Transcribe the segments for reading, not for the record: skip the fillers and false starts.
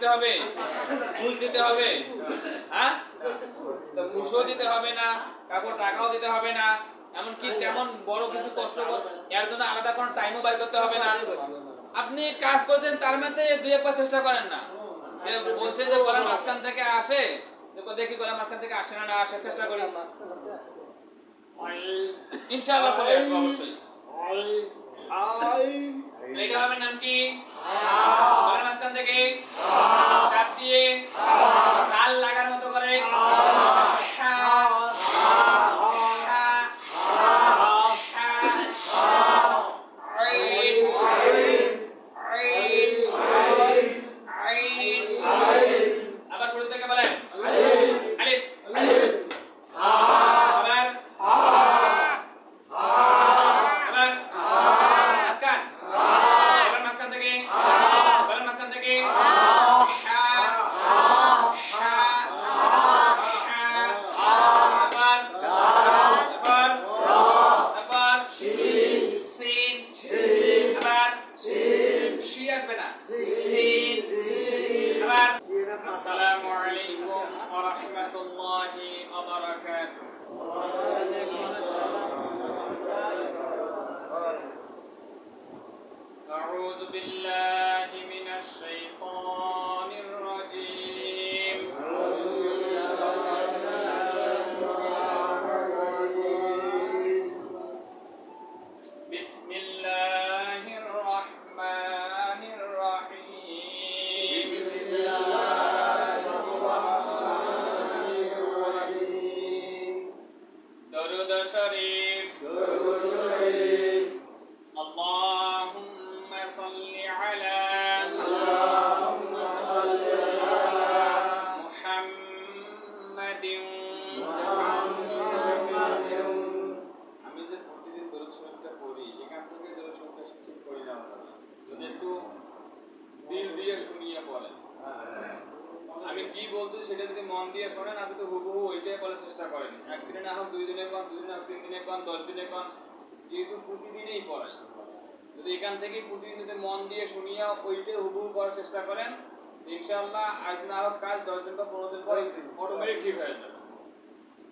দিতে হবে, ঘুষ দিতে হবে, হ্যাঁ? তো ঘুষও দিতে হবে না, কাউকে টাকাও দিতে হবে না, এমনকি তেমন বড় কিছু কষ্ট এর জন্য আলাদা কোনো টাইমও বের করতে হবে না। আপনি কাজ করতেন তার মধ্যে দুই একবার চেষ্টা করেন না, যে বলছে যে গলার মাঝখান থেকে আসে, দেখি গলার মাঝখান থেকে আসে না আসে, চেষ্টা করি, ইনশাআল্লাহ চলে আসবে অবশ্যই। এটা হবে নাম কি? গলার মাঝখান থেকে চাপ দিয়ে তাল লাগার মতো করে আবার শুরু থেকে বলেন আলিফ أعوذ بالله من الشيطان الرجيم بسم الله الرحمن الرحيم درود شريف اللهم صل على محمد আমি যে প্রতিদিন দরুদ শরীফটা পড়ি এখান থেকে দরুদ শরীফটা ঠিক করে নেওয়া যাবে যদি একটু দিল দিয়ে শুনিয়ে বলেন। আমি কি বলতে সেটা যদি মন দিয়ে শোনেন, আপনি তো হুবহু ওইটাই বলার চেষ্টা করেন। একদিনে না হোক, 2 দিনে কোন, 2 দিনে হোক, 3 দিনে কোন, 10 দিনে কোন, যেহেতু প্রতিদিনই পড়াই, যদি এখান থেকে প্রতিদিন যদি মন দিয়ে শুনিয়া ওইটাই হুবহু করার চেষ্টা করেন, ইনশাআল্লাহ আজ না হোক কাল 10 দিন বা 15 দিন পর অটোমেটিক ঠিক হয়ে যাবে।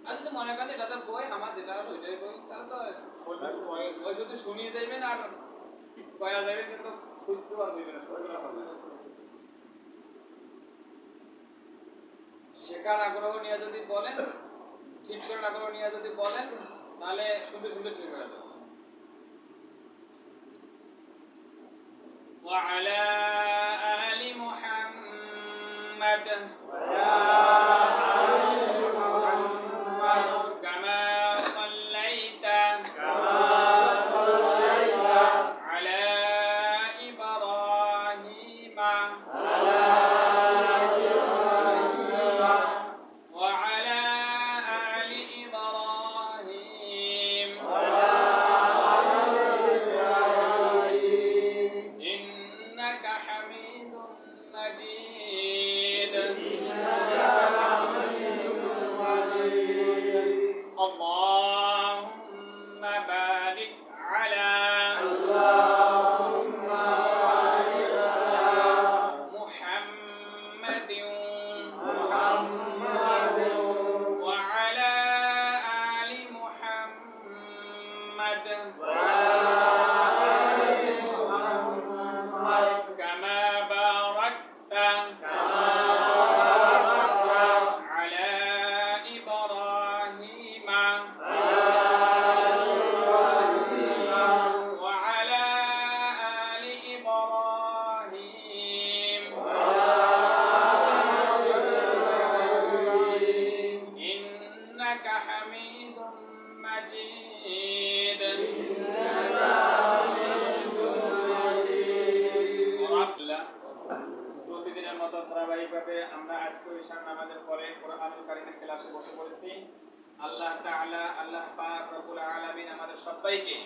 আর যদি মনে করেন এটা তো বই আমার যেটা আছে ওইটাই বই, তাহলে তো ওই শুধু শুনিয়ে যাইবেন আর কয়া যাবেন, কিন্তু শুদ্ধ আর হইবে না, শুদ্ধ হবে না। শেখার আগ্রহ নিয়ে যদি বলেন, ঠিক করার আগ্রহ নিয়ে যদি বলেন, তাহলে শুনতে শুনতে ঠিক হয়ে যাবে। وعلى آل محمد كما صليت على إبراهيم وعلى آل إبراهيم إنك حميد مجيد اللهم بارك على محمد وعلى آل محمد كما باركت على إبراهيم وعلى آل إبراهيم إنك حميد مجيد প্রতিদিনের মতো ধারাবাহিকভাবে আমরা আজকে ঈশার নামাজের পরে কোরআনুল কারীমের ক্লাসে বসে পড়েছি। আল্লাহ তাআলা, আল্লাহ পাক রব্বুল আলামিন আমাদের সবাইকে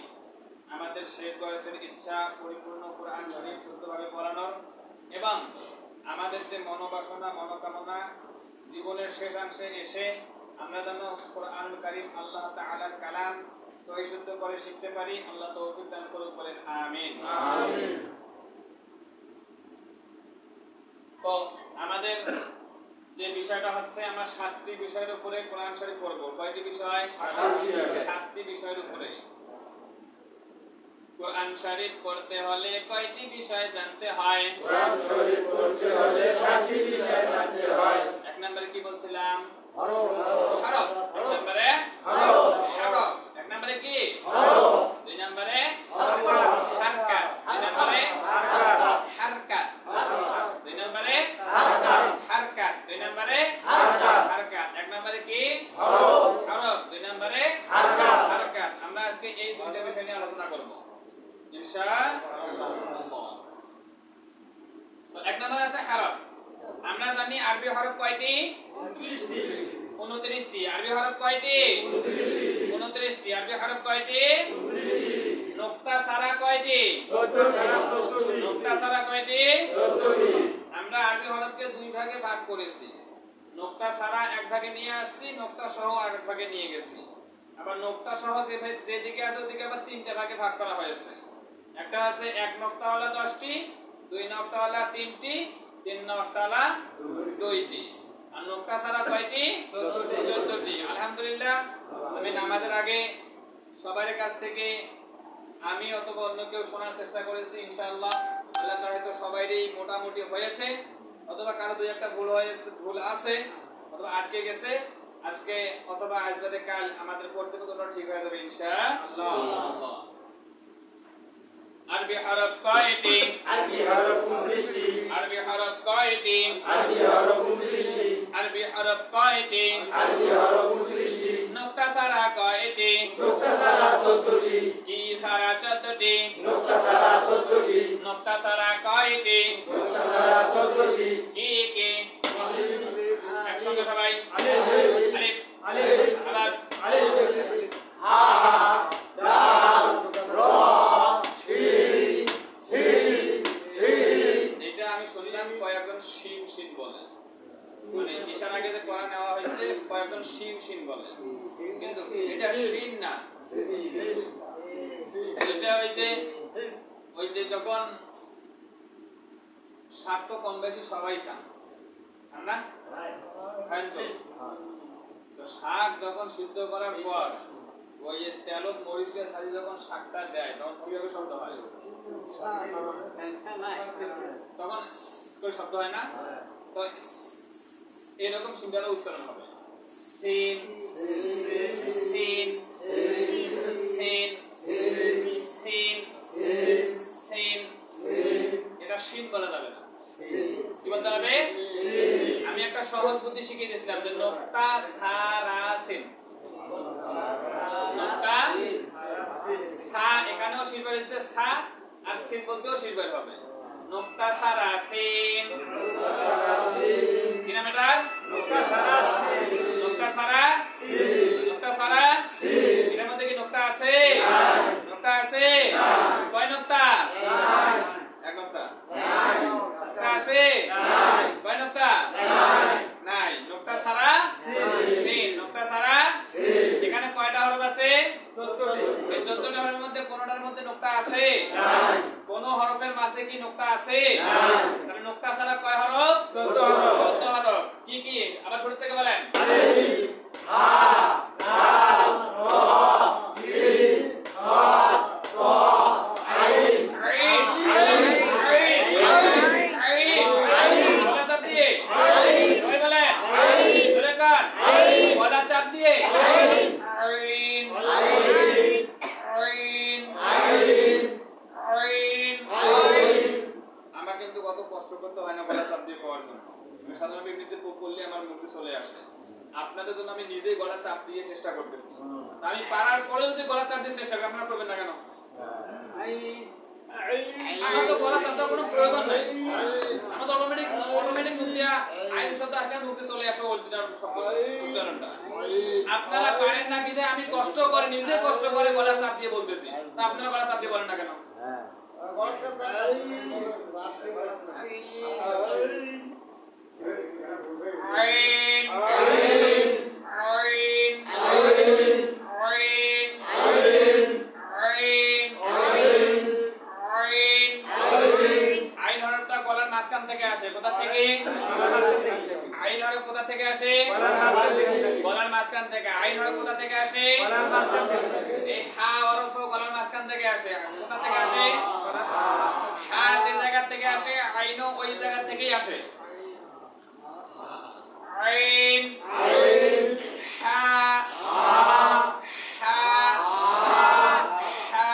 আমাদের শেষ বয়সের ইচ্ছা পরিপূর্ণ কোরআন শরীফ শুদ্ধভাবে পড়ানোর এবং আমাদের যে মনোবাসনা মনোকামনা জীবনের শেষাংশে এসে আমরা যেন কোরআনুল কারীম আল্লাহ তাআলার কালাম সহি শুদ্ধ করে শিখতে পারি, আল্লাহ তৌফিক দান করুন, বলেন আমিন। আমিন। তো আমাদের যে বিষয়টা হচ্ছে আমরা 7টি বিষয়ের উপরে কোরআন শরীফ পড়ব। কয়টি বিষয়? 7টি বিষয়ের উপরে। কোরআন শরীফ পড়তে হলে কয়টি বিষয় জানতে হয়? কোরআন শরীফ পড়তে হলে 7টি বিষয় জানতে হয়। এক নম্বরে কি বলছিলাম? হরফ। হরফ। এক নম্বরে হরফ। হরফ। এক নম্বরে কি? হরফ। দুই নম্বরে হারকাত। হারকাত। দুই নম্বরে হারকাত। হারকাত। দুই নম্বরে হারকাত। হারকাত। দুই নম্বরে হারকাত। হারকাত। এক নম্বরে কি? হরফ। হরফ। দুই নম্বরে হারকাত। হারকাত। আমরা আজকে এই দুইটা বিষয় নিয়ে আলোচনা করব ইনশাআল্লাহ। তো এক নম্বরে আছে হরফ। আমরা জানি আরবি হরফ কয়টি? 29টি। আরবি হরফ কয়টি? 29টি। আরবি হরফ কয়টি? নোক্তা ছাড়া কয়টি? 14টি। নোক্তা ছাড়া কয়টি? 14টি। আমরা আরবি হরফকে দুই ভাগে ভাগ করেছি। নোক্তা ছাড়া এক ভাগে নিয়ে আসছি, নোক্তা সহ আরেক ভাগে নিয়ে গেছি। আবার নোক্তা সহ যেদিকে আছে ওদিকে আবার তিনটা ভাগে ভাগ করা হয়েছে। একটা আছে এক নোক্তাওয়ালা 10টি, দুই নোক্তাওয়ালা 3টি, তিন নোক্তাওয়ালা 2টি। আর নোক্তা ছাড়া কয়টি? 14টি। আলহামদুলিল্লাহ। আমি নামাজের আগে সবার কাছ থেকে আমি অথবা অন্য কেউ শোনার চেষ্টা করেছি। ইনশাআল্লাহ আল্লাহ চাহে তো সবাইরই মোটামুটি হয়েছে, অথবা কারো দুই একটা ভুল আছে, অথবা আটকে গেছে। আজকে অথবা আজ বাদে কাল আমাদের পড়তে পড়তে ঠিক হয়ে যাবে ইনশাআল্লাহ। আরবি হরফ কয়টি? আরবি হরফ 29টি। আরবি হরফ কয়টি? আরবি হরফ 29টি। আরবি হরফ কয়টি? আরবি হরফ 29টি। নোক্তা ছাড়া কয়টি? নোক্তা ছাড়া 14টি। কি ছাড়া 14টি? নোক্তা ছাড়া 14টি। নোক্তা ছাড়া কয়টি? নোক্তা ছাড়া 14টি। কি কি? একসঙ্গে সবাই আলিফ। আলিফ আলিফ। আবার আলিফ। হা। দাল। র। সিন। সিন। সিন। এটা আমি শুনলাম কয়েকজন শিন শিন বলে, মানে ঈশার আগে যে পড়া নেওয়া হয়েছে কয়েকজন শিন শিন বলে, কিন্তু এটা শিন না। এটা ওই যে যখন শাক তো কম বেশি সবাই খান না? খান তো শাক যখন সিদ্ধ করার পর ওই যে তেল মরিচ দিয়ে ভাজি যখন শাকটা দেয় তখন কিভাবে শব্দ হয়? তখন করে শব্দ হয় না? তো এরকম সিনটারও উচ্চারণ হবে। সিন সিন সিন সিন সিন। এটা শিন বলা যাবে না। কি বলতে হবে? আমি একটা সহজ বুদ্ধি শিখিয়ে দিয়েছিলাম যে নোক্তা সারা সিন। নোক্তা সা, এখানেও শেষ বার হচ্ছে সা, আর সিন বলতেও শেষ বার হবে। নোক্তা সারা সিন। কি নাম এটা? নোক্তা সারা সিন। নোক্তা সারা সিন। নোক্তা সারা সিন। এর মধ্যে কি নোক্তা আছে? নোক্তা আছে? কয় নোক্তা? এক নোক্তা। নোক্তা আছে? কয় নোক্তা? নাই। নোক্তা সারা সিন। নোক্তা সারা সিন। এখানে কয়টা হরফ আছে? 14টি। এই 14টা হরফের মধ্যে কোনটার মধ্যে নোক্তা আছে? নাই। কোন হরফের মাঝে কি নোক্তা আছে? নাই। তাহলে নোক্তা ছাড়া কয় হরফ? 14 হরফ। 14 হরফ। কি কি? আবার শুরু থেকে বলেন। আলিফ। হা। দাল। র। সিন। সাদ। ত। আইন। আইন আইন আইন আইন আইন। গলা চাপ দিয়ে আইন। সবাই বলেন আইন। ধরে কান আইন। গলা চাপ দিয়ে আইন আইন আইন আইন আইন আইন আইন। আমরা কিন্তু কত কষ্ট করতে হয় না গলা চাপ দিয়ে পড়ার জন্য। আমি সাধারণত এমনিতে পড়লে আমার মুখে চলে আসে। আপনাদের জন্য আমি নিজেই গলা চাপ দিয়ে চেষ্টা করতেছি। আমি পারার পরেও যদি গলা চাপ দিয়ে চেষ্টা করি আপনারা করবেন না কেন? আমার তো গলা চাপ দেওয়ার কোনো প্রয়োজন নাই। আমার তো অটোমেটিক মুখ দিয়া আইন শব্দ আসলে মুখে চলে আসে অরিজিনাল শব্দ উচ্চারণটা। আপনারা পারেন না বিধায় আমি কষ্ট করে নিজে কষ্ট করে গলা চাপ দিয়ে বলতেছি। তা আপনারা গলা চাপ দিয়ে বলেন না কেন? আইন আইন আইন আইন আইন আইন আইন আইন। আইন হরফটা গলার মাঝখান থেকে আসে। কোথা থেকে? থেকে আসে? গলার মাঝখান থেকে। আইন হরফ কোথা থেকে আসে? এই হা হরফ গলার মাঝখান থেকে আসে। কোথা থেকে আসে? হা যে জায়গা থেকে আসে আইনও ওই জায়গা থেকেই আসে। আইন হা হা হা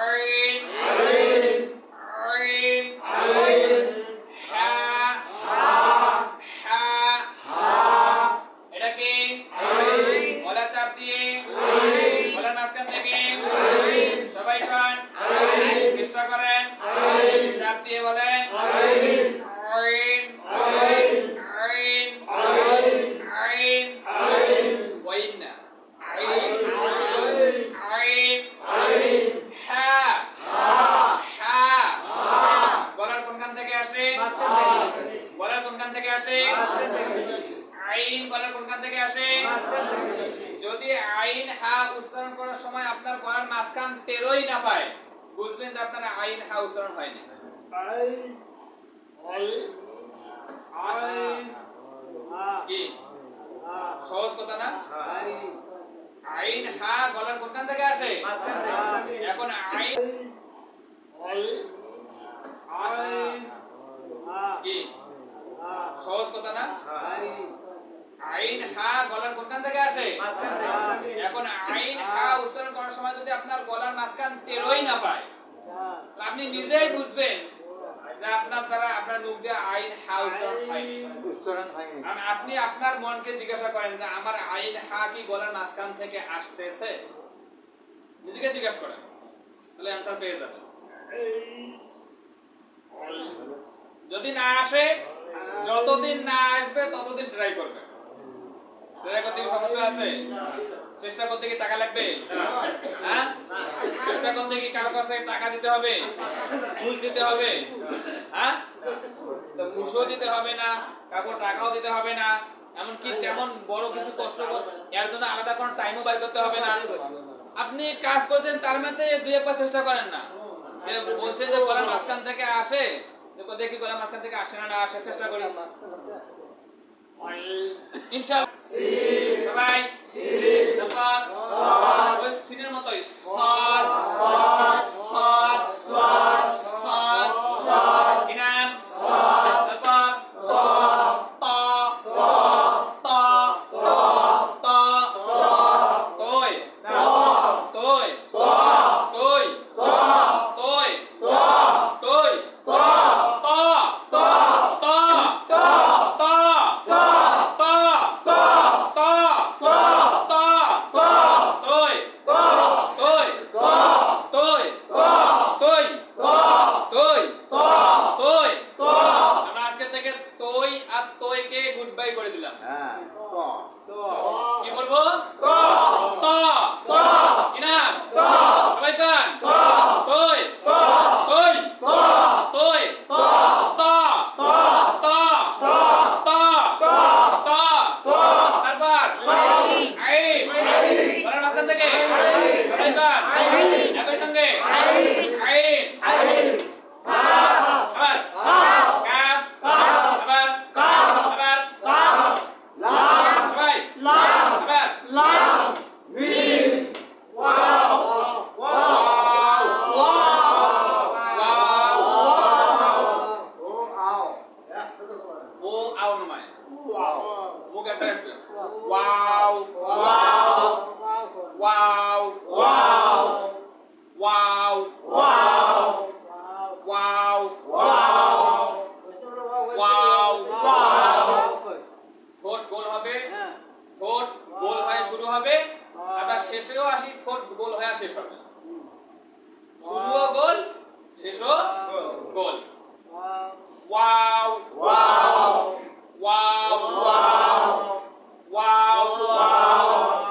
আইন আইন হা হা এটা কি? গলা চাপ দিয়ে গলার মাঝখান থেকে সবাই কান চেষ্টা করেন, চাপ দিয়ে বলেন আইন আইন আইন ওয়াইন না আইন আইন হা হা গলার কোনখান থেকে আসে? গলার কোনখান থেকে আসে? আইন গলার কোনখান থেকে আসে? যদি আইন হা উচ্চারণ করার সময় আপনার গলার মাঝখান টেরোই না পায়, বুঝবেন যে আপনার আইন হা উচ্চারণ হয়নি। কি সহজ কথা না? আইন হা গলার কোনখান থেকে আসে? এখন আইন কি সহজ কথা না? আইন হা গলার কোনখান থেকে আসে? এখন আইন হা উচ্চারণ করার সময় যদি আপনার গলার মাঝখান টেরোই না পায়, আপনি নিজেই বুঝবেন যে আপনার দ্বারা আপনার মুখ দিয়ে আইন হা উচ্চারণ হয়নি। আপনি আপনার মনকে জিজ্ঞাসা করেন যে আমার আইন হা কি গলার মাঝখান থেকে আসতেছে? নিজেকে জিজ্ঞাসা করেন, তাহলে অ্যানসার পেয়ে যাবেন। যদি না আসে, যতদিন না আসবে ততদিন ট্রাই করবেন। ট্রাই করতে কি সমস্যা আছে? চেষ্টা করতে কি টাকা লাগবে? হ্যাঁ, চেষ্টা করতে কি কারো কাছে টাকা দিতে হবে, ঘুষ দিতে হবে? হ্যাঁ, তো ঘুষও দিতে হবে না, কাউকে টাকাও দিতে হবে না, এমনকি তেমন বড় কিছু কষ্ট এর জন্য আলাদা কোনো টাইমও বের করতে হবে না। আপনি কাজ করতেন তার মধ্যে দুই একবার চেষ্টা করেন না। বলছে যে গলার মাঝখান থেকে আসে, দেখি গলার মাঝখান থেকে আসে না আসে, চেষ্টা করি ইনশাআল্লাহ। সবাই তারপর ওই সিনের মতোই সাদ সাদ সাদ সাদ সাদ কিনাম তারপর তা তা তা তোই তোই তোই তোই তোই কি বলবো? সবাই কান তোই তোই তোই একই সঙ্গে শেষেও আসি, ঠোঁট গোল হয়ে শেষ হবে। শুরুও গোল, শেষও গোল। Wow wow wow wow wow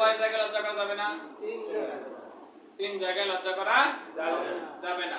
কয় জায়গায় লজ্জা করা যাবে না? তিন জায়গায় লজ্জা করা যাবে না।